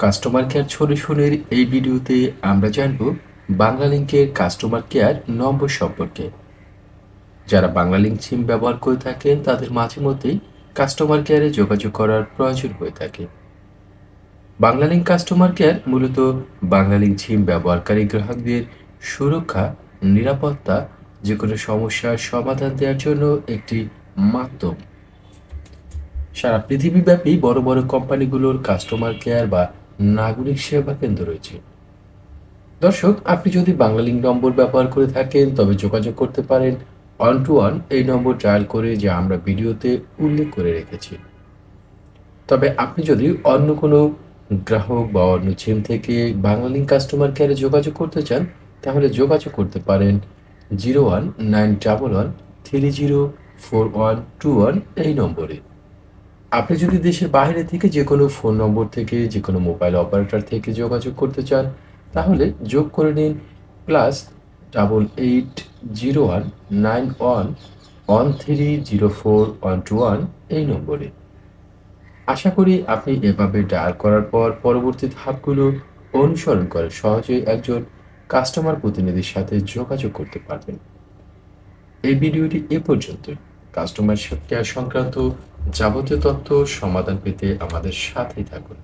Customer care সলিউশনের এই ভিডিওতে আমরা জানব বাংলালিংকের কাস্টমার কেয়ার নম্বর সম্পর্কে। যারা বাংলালিংক সিম ব্যবহার করে থাকেন তাদের মাঝে মধ্যেই কাস্টমার কেয়ারে যোগাযোগ করার প্রয়োজন হয়ে থাকে। বাংলালিংক কাস্টমার কেয়ার মূলত বাংলালিংক সিম ব্যবহারকারী গ্রাহকদের সুরক্ষা, নিরাপত্তা, যে কোনো সমস্যার সমাধান দেওয়ার জন্য একটি মাধ্যম। সারা পৃথিবীব্যাপী বড় বড় কোম্পানিগুলোর কাস্টমার কেয়ার বা নাগরিক সেবা কেন্দ্র রয়েছে। দর্শক, আপনি যদি বাংলালিংক নম্বর ব্যবহার করে থাকেন তবে যোগাযোগ করতে পারেন 121 এই নম্বর ডায়াল করে, যা আমরা ভিডিওতে উল্লেখ করে রেখেছি। তবে আপনি যদি অন্য কোনো গ্রাহক বা অন্য সিম থেকে বাংলালিংক কাস্টমার কেয়ারে যোগাযোগ করতে চান তাহলে যোগাযোগ করতে পারেন 0191304121 এই নম্বরে। আপনি যদি দেশের বাইরে থেকে যে কোনো ফোন নম্বর থেকে যে কোনো মোবাইল অপারেটর থেকে যোগাযোগ করতে চান তাহলে যোগ করে নিন +880191130412 এই নম্বরে। আশা করি আপনি এভাবে ডায়াল করার পর পরবর্তী ধাপগুলো অনুসরণ করে সহজেই একজন কাস্টমার প্রতিনিধির সাথে যোগাযোগ করতে পারবেন। এই ভিডিওটি এ পর্যন্তই। কাস্টমার কেয়ার সংক্রান্ত যাবতীয় তথ্য সমাধান পেতে আমাদের সাথেই থাকুন।